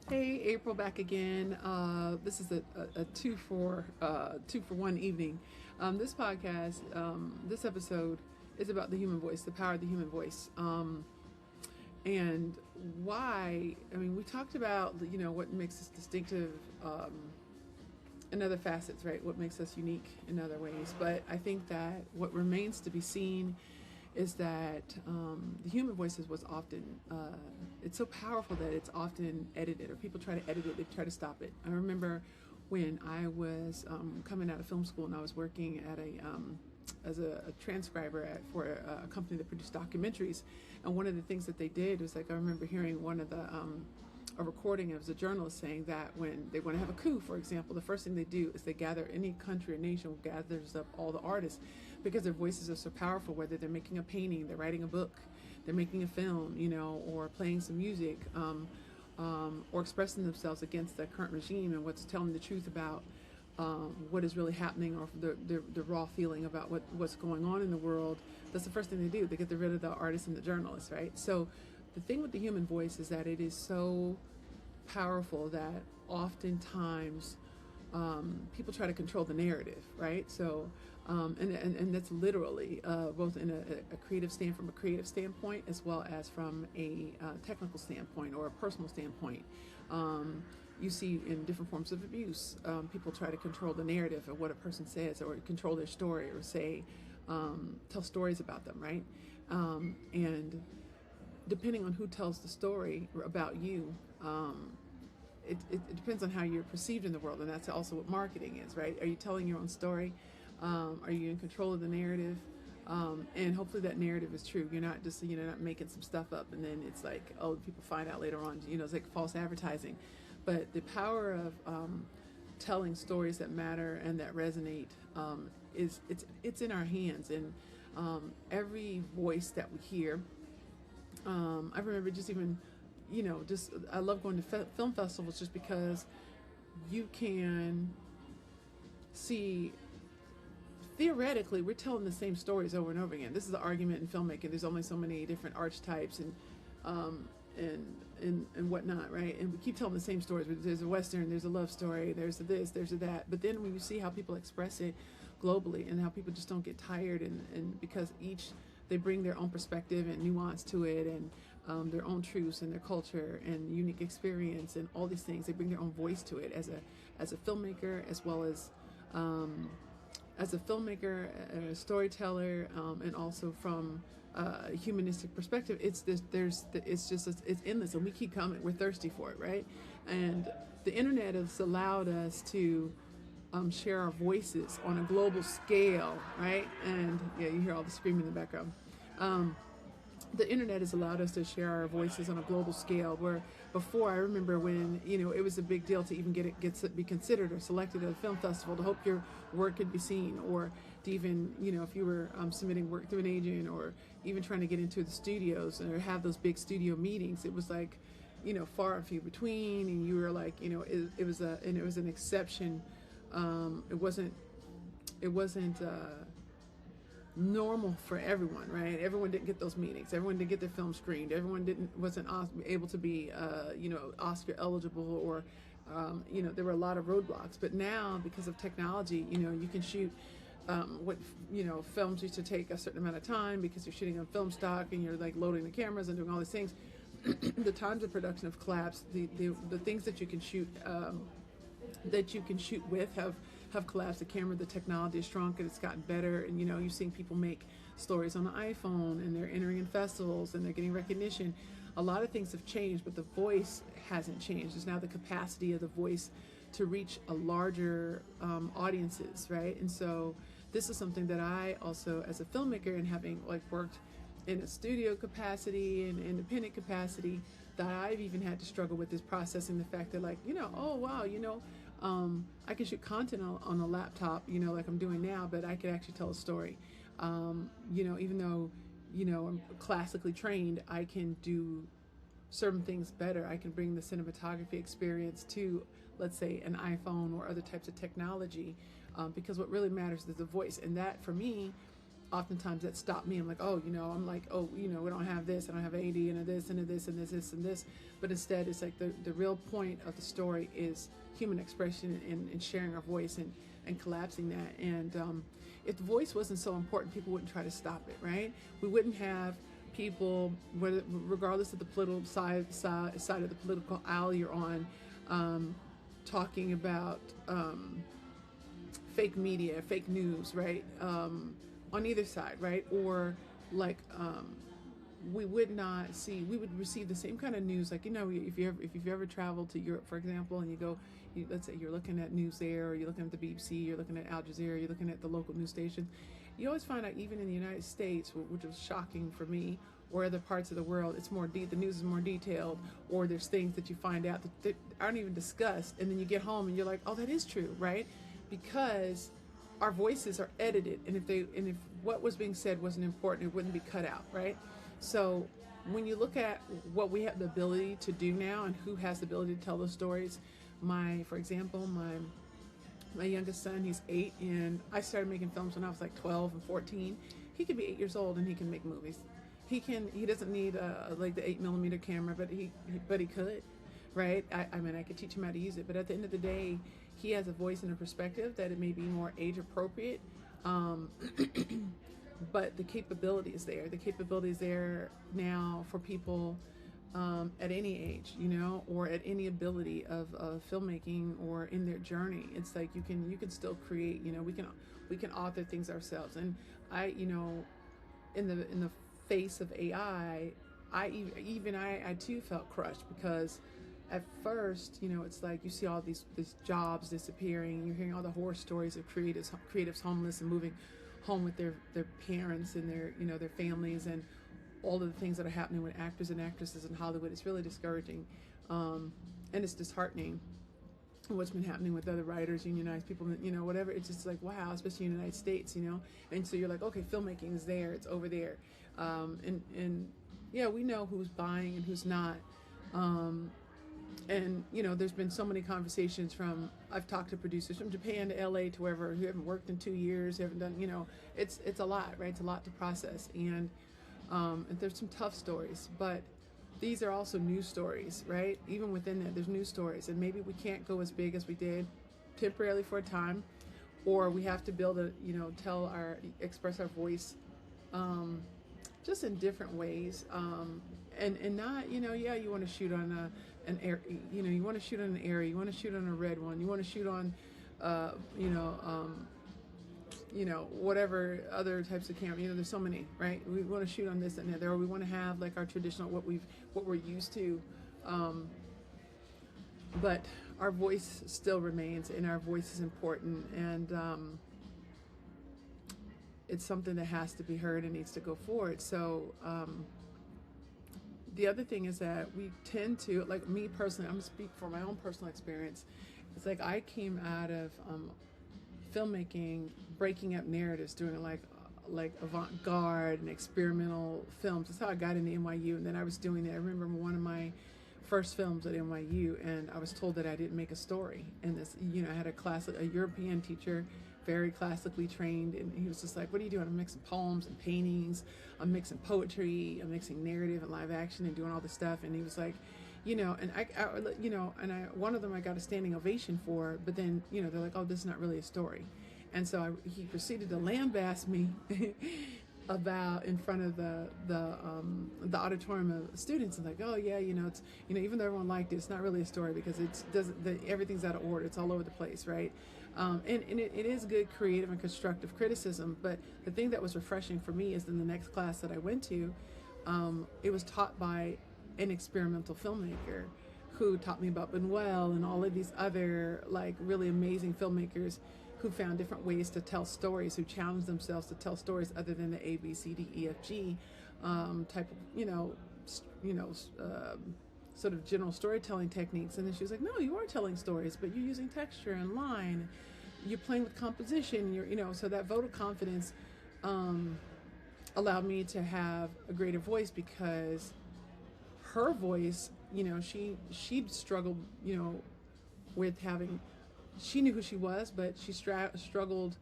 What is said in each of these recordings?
Hey, April, back again. This is a two for one evening. This podcast, this episode is about the human voice, the power of the human voice, and why. I mean, we talked about what makes us distinctive in other facets, right? What makes us unique in other ways. But I think that what remains to be seen is that the human voice was often it's so powerful that it's often edited, or people try to edit it, they try to stop it. I remember when I was coming out of film school and I was working at as a transcriber for a company that produced documentaries, and one of the things that they did was, like, I remember hearing one of the a recording of a journalist saying that when they want to have a coup, for example, the first thing they do is they gather, any country or nation gathers up all the artists, because their voices are so powerful, whether they're making a painting, they're writing a book, they're making a film, or playing some music, or expressing themselves against the current regime and what's telling the truth about what is really happening, or the raw feeling about what's going on in the world. That's the first thing they do. They get rid of the artists and the journalists, right? So the thing with the human voice is that it is so powerful that oftentimes people try to control the narrative, right? So, and that's literally both in a creative from a creative standpoint, as well as from a technical standpoint or a personal standpoint. You see in different forms of abuse, people try to control the narrative of what a person says, or control their story, or tell stories about them, right? And depending on who tells the story about you, it depends on how you're perceived in the world, and that's also what marketing is, right? Are you telling your own story? Are you in control of the narrative? And hopefully that narrative is true. You're not just not making some stuff up, and then it's like, oh, people find out later on. It's like false advertising. But the power of telling stories that matter and that resonate it's in our hands, and every voice that we hear. I remember just even, I love going to film festivals just because you can see, theoretically, we're telling the same stories over and over again. This is the argument in filmmaking. There's only so many different archetypes and whatnot, right? And we keep telling the same stories. There's a Western, there's a love story, there's a this, there's a that. But then when you see how people express it globally, and how people just don't get tired, and because they bring their own perspective and nuance to it, and their own truths and their culture and unique experience and all these things. They bring their own voice to it as a filmmaker, as well as a filmmaker, a storyteller, and also from a humanistic perspective. It's endless, and we keep coming. We're thirsty for it, right? And the internet has allowed us to share our voices on a global scale, right? And yeah, you hear all the screaming in the background. The internet has allowed us to share our voices on a global scale, where before, I remember when it was a big deal to even be considered or selected at a film festival, to hope your work could be seen, or to even if you were submitting work through an agent, or even trying to get into the studios or have those big studio meetings. It was like far and few between, and you were like it was an exception. It wasn't normal for everyone, right? Everyone didn't get those meetings. Everyone didn't get their film screened. Everyone wasn't able to be Oscar eligible, or there were a lot of roadblocks. But now, because of technology, you can shoot what films used to take a certain amount of time, because you're shooting on film stock and you're like loading the cameras and doing all these things. The times of production have collapsed. The things that you can shoot with have collapsed. The camera, the technology has shrunk, and it's gotten better. And you're seeing people make stories on the iPhone, and they're entering in festivals, and they're getting recognition. A lot of things have changed, but the voice hasn't changed. There's now the capacity of the voice to reach a larger audiences, right? And so this is something that I also, as a filmmaker, and having worked in a studio capacity and independent capacity, that I've even had to struggle with, is processing the fact that oh wow, I can shoot content on a laptop, like I'm doing now, but I could actually tell a story. Even though I'm classically trained, I can do certain things better. I can bring the cinematography experience to, let's say, an iPhone or other types of technology, because what really matters is the voice. And that, for me, oftentimes that stop me. I'm like, oh, I'm like, oh, we don't have this, I don't have AD and this and this and this and this. But instead, it's like the real point of the story is human expression and sharing our voice and collapsing that. And if the voice wasn't so important, people wouldn't try to stop it, right? We wouldn't have people, regardless of the political side of the political aisle you're on, talking about fake media, fake news, right? On either side, right? Or like we would receive the same kind of news. Like, if you've ever traveled to Europe, for example, and you go, let's say you're looking at news there, or you're looking at the BBC, you're looking at Al Jazeera, you're looking at the local news station, you always find out, even in the United States, which was shocking for me, or other parts of the world, it's more the news is more detailed, or there's things that you find out that aren't even discussed, and then you get home and you're like, oh, that is true, right? Because our voices are edited, and if what was being said wasn't important, it wouldn't be cut out, right? So when you look at what we have the ability to do now, and who has the ability to tell those stories, for example, my youngest son, he's 8, and I started making films when I was like 12 and 14. He could be 8 years old and he can make movies. He doesn't need like the 8mm camera, but he could, right? I mean, I could teach him how to use it, but at the end of the day, he has a voice and a perspective that it may be more age appropriate, but the capability is there. The capability is there now for people at any age, or at any ability of filmmaking or in their journey. It's like you can still create. We can author things ourselves. And I in the face of AI, I too felt crushed, because at first, it's like you see all these jobs disappearing. You're hearing all the horror stories of creatives homeless and moving home with their parents and their families, and all of the things that are happening with actors and actresses in Hollywood. It's really discouraging, and it's disheartening. What's been happening with other writers, unionized people, whatever. It's just like, wow, especially in the United States, And so you're like, okay, filmmaking is there, it's over there, and yeah, we know who's buying and who's not. And there's been so many conversations I've talked to producers from Japan to LA to wherever, who haven't worked in 2 years, haven't done, it's a lot, right? It's a lot to process, and there's some tough stories, but these are also news stories, right? Even within that, there's news stories, and maybe we can't go as big as we did temporarily for a time, or we have to build express our voice, just in different ways, and not, yeah, you want to shoot on an air, you want to shoot on an area, you want to shoot on a red one, you want to shoot on, whatever other types of camera. There's so many, right? We want to shoot on this and that, or we want to have like our traditional, what we're used to, but our voice still remains, and our voice is important, and it's something that has to be heard and needs to go forward. So the other thing is that we tend to, like me personally, I'm gonna speak for my own personal experience. It's like I came out of filmmaking, breaking up narratives, doing like avant-garde and experimental films. That's how I got into NYU, and then I was doing that. I remember one of my first films at NYU, and I was told that I didn't make a story. And this, I had a European teacher, very classically trained, and he was just like, "What are you doing?" I'm mixing poems and paintings, I'm mixing poetry, I'm mixing narrative and live action, and doing all this stuff. And he was like, one of them I got a standing ovation for, but then, they're like, "Oh, this is not really a story." And so he proceeded to lambast me about in front of the auditorium of students, and like, "Oh yeah, it's, even though everyone liked it, it's not really a story, because everything's out of order, it's all over the place, right?" And it is good creative and constructive criticism, but the thing that was refreshing for me is in the next class that I went to, it was taught by an experimental filmmaker who taught me about Buñuel and all of these other like really amazing filmmakers who found different ways to tell stories, who challenged themselves to tell stories other than the A, B, C, D, E, F, G type of, sort of general storytelling techniques. And then she was like, "No, you are telling stories, but you're using texture and line. You're playing with composition. So that vote of confidence allowed me to have a greater voice, because her voice, she struggled, with having. She knew who she was, but she struggled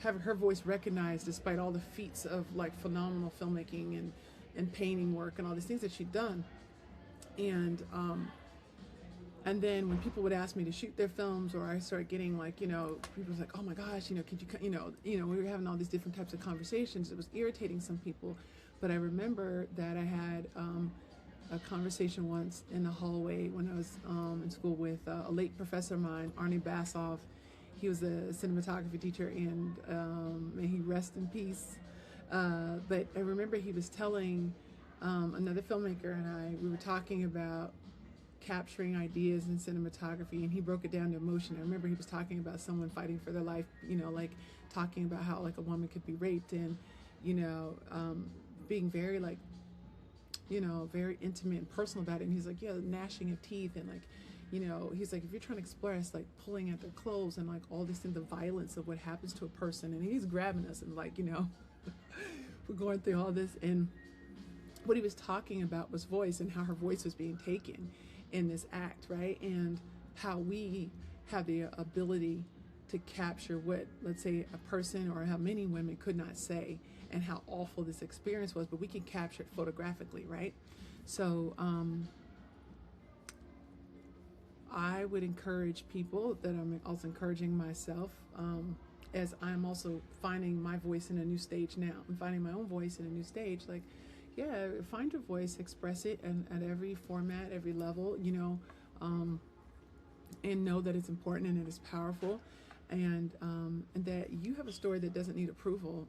have her voice recognized despite all the feats of like phenomenal filmmaking and painting work and all these things that she'd done. And then when people would ask me to shoot their films, or I started getting like, people was like, oh my gosh, could you, we were having all these different types of conversations. It was irritating some people, but I remember that I had a conversation once in the hallway when I was in school with a late professor of mine, Arnie Bassoff. He was a cinematography teacher, and may he rest in peace. But I remember he was telling another filmmaker we were talking about capturing ideas in cinematography, and he broke it down to emotion. I remember he was talking about someone fighting for their life, like talking about how like a woman could be raped, and being very like very intimate and personal about it. And he's like, yeah, gnashing of teeth, and like he's like, if you're trying to express like pulling at their clothes and like all this thing, the violence of what happens to a person, and he's grabbing us and like we're going through all this, and what he was talking about was voice, and how her voice was being taken in this act, right? And how we have the ability to capture what, let's say, a person or how many women could not say, and how awful this experience was, but we can capture it photographically, right? So I would encourage people, that I'm also encouraging myself, as I'm also finding my voice in a new stage now. I'm finding my own voice in a new stage, like, yeah, find your voice, express it, and at every format, every level, and know that it's important and it is powerful, and that you have a story that doesn't need approval.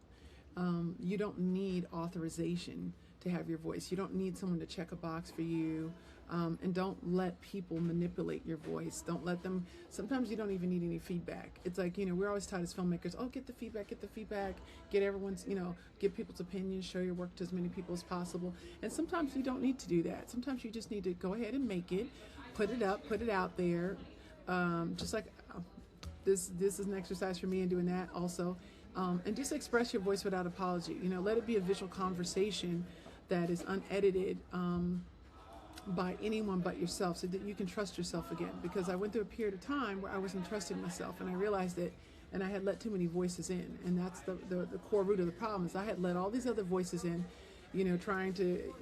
You don't need authorization to have your voice. You don't need someone to check a box for you. And don't let people manipulate your voice. Don't let them. Sometimes you don't even need any feedback. It's like, we're always taught as filmmakers, oh, get the feedback, get everyone's, get people's opinions, show your work to as many people as possible. And sometimes you don't need to do that. Sometimes you just need to go ahead and make it, put it up, put it out there. Just like this is an exercise for me in doing that also. And just express your voice without apology. Let it be a visual conversation that is unedited, by anyone but yourself, so that you can trust yourself again. Because I went through a period of time where I wasn't trusting myself, and I realized it, and I had let too many voices in, and that's the core root of the problem. Is I had let all these other voices in, trying to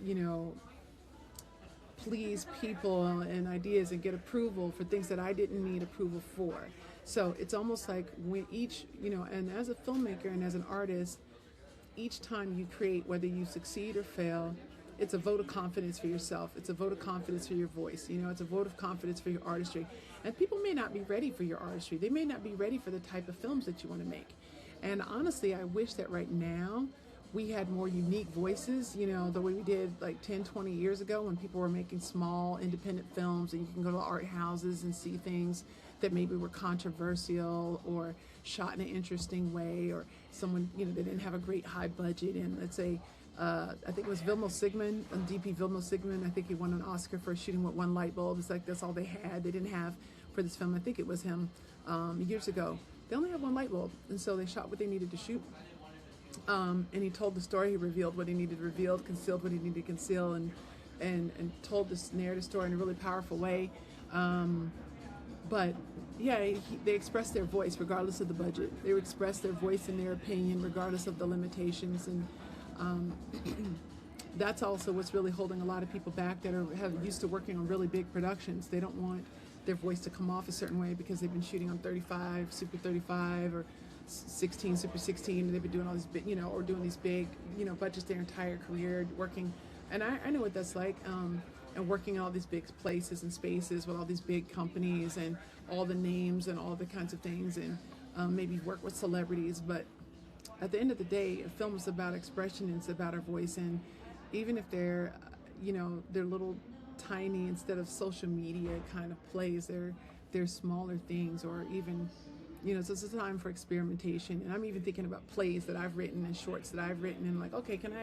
please people and ideas and get approval for things that I didn't need approval for. So it's almost like when each, and as a filmmaker and as an artist, each time you create, whether you succeed or fail, it's a vote of confidence for yourself. It's a vote of confidence for your voice. It's a vote of confidence for your artistry. And people may not be ready for your artistry. They may not be ready for the type of films that you want to make. And honestly, I wish that right now we had more unique voices, the way we did like 10, 20 years ago, when people were making small independent films, and you can go to art houses and see things that maybe were controversial or shot in an interesting way, or someone, they didn't have a great high budget. And let's say, I think it was Vilmos Zsigmond, DP Vilmos Zsigmond. I think he won an Oscar for shooting with one light bulb. It's like that's all they had. They didn't have for this film. I think it was him years ago. They only had one light bulb, and so they shot what they needed to shoot. And he told the story. He revealed what he needed to reveal, concealed what he needed to conceal, and told this narrative story in a really powerful way. But yeah, they expressed their voice regardless of the budget. They expressed their voice and their opinion regardless of the limitations, and that's also what's really holding a lot of people back that have used to working on really big productions. They don't want their voice to come off a certain way because they've been shooting on 35, Super 35, or 16, Super 16, and they've been doing all these big, or doing these big, budgets their entire career, working. And I know what that's like, and working in all these big places and spaces with all these big companies and all the names and all the kinds of things, and maybe work with celebrities. But at the end of the day, a film is about expression, and it's about our voice. And even if they're, they're little tiny, instead of social media kind of plays, they're smaller things, or even, so it's a time for experimentation. And I'm even thinking about plays that I've written and shorts that I've written, and like, okay, can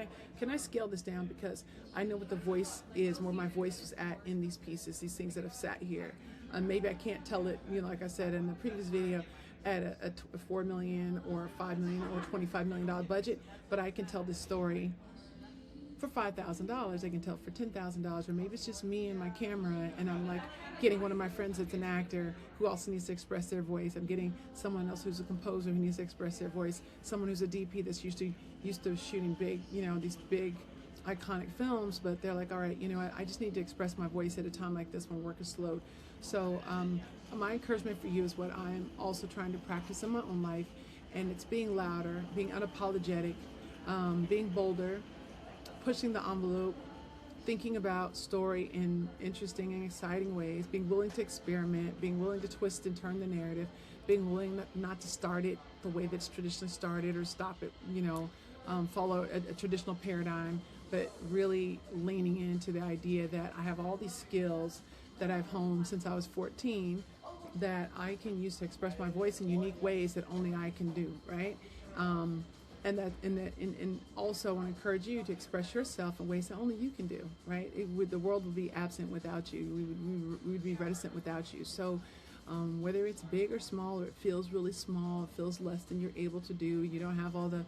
I scale this down, because I know what the voice is, where my voice was at in these pieces, these things that have sat here. Maybe I can't tell it, like I said in the previous video, at a $4 million or $5 million or $25 million budget, but I can tell this story for $5,000. I can tell it for $10,000, or maybe it's just me and my camera, and I'm like getting one of my friends that's an actor who also needs to express their voice. I'm getting someone else who's a composer who needs to express their voice. Someone who's a DP that's used to shooting big, these big iconic films, but they're like, all right, I just need to express my voice at a time like this when work is slowed. So my encouragement for you is what I'm also trying to practice in my own life, and it's being louder, being unapologetic, being bolder, pushing the envelope, thinking about story in interesting and exciting ways, being willing to experiment, being willing to twist and turn the narrative, being willing not to start it the way that's traditionally started or stop it, follow a traditional paradigm, but really leaning into the idea that I have all these skills that I've honed since I was 14 that I can use to express my voice in unique ways that only I can do, right? And also I want to encourage you to express yourself in ways that only you can do, right? The world would be absent without you. We would be reticent without you. So whether it's big or small, or it feels really small, it feels less than you're able to do, you don't have all the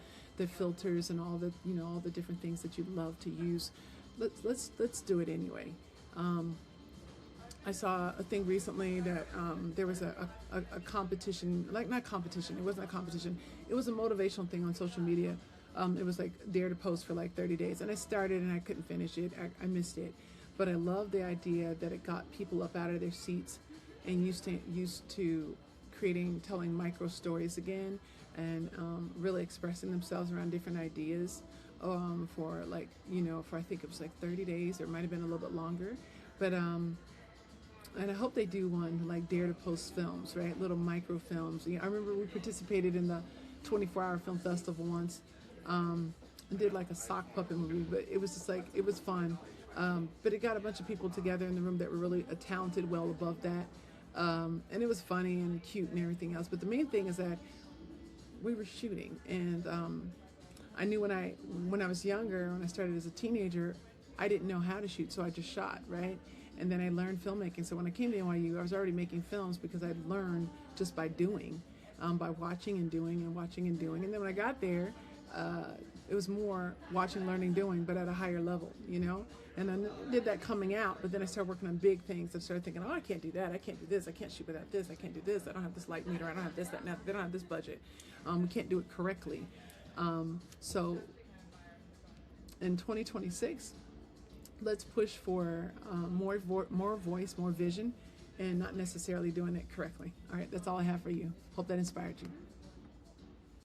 filters and all the different things that you love to use, let's do it anyway. I saw a thing recently that there was a competition, not competition, it wasn't a competition, it was a motivational thing on social media. It was like dare to post for like 30 days, and I started and I couldn't finish it. I missed it, but I love the idea that it got people up out of their seats and used to telling micro stories again, and really expressing themselves around different ideas for I think it was like 30 days, or it might have been a little bit longer, but and I hope they do one like dare to post films, right? Little micro films. I remember we participated in the 24-hour film festival once, and did like a sock puppet movie, but it was just like, it was fun. But it got a bunch of people together in the room that were really talented, well above that. And it was funny and cute and everything else. But the main thing is that we were shooting, and I knew when I was younger, when I started as a teenager, I didn't know how to shoot, so I just shot, right? And then I learned filmmaking. So when I came to NYU, I was already making films because I'd learned just by doing, by watching and doing and watching and doing. And then when I got there, it was more watching, learning, doing, but at a higher level, And I did that coming out, but then I started working on big things. I started thinking, oh, I can't do that. I can't do this. I can't shoot without this. I can't do this. I don't have this light meter. I don't have this, that, and that. They don't have this budget. We can't do it correctly. So in 2026, let's push for more voice, more vision, and not necessarily doing it correctly. All right, that's all I have for you. Hope that inspired you.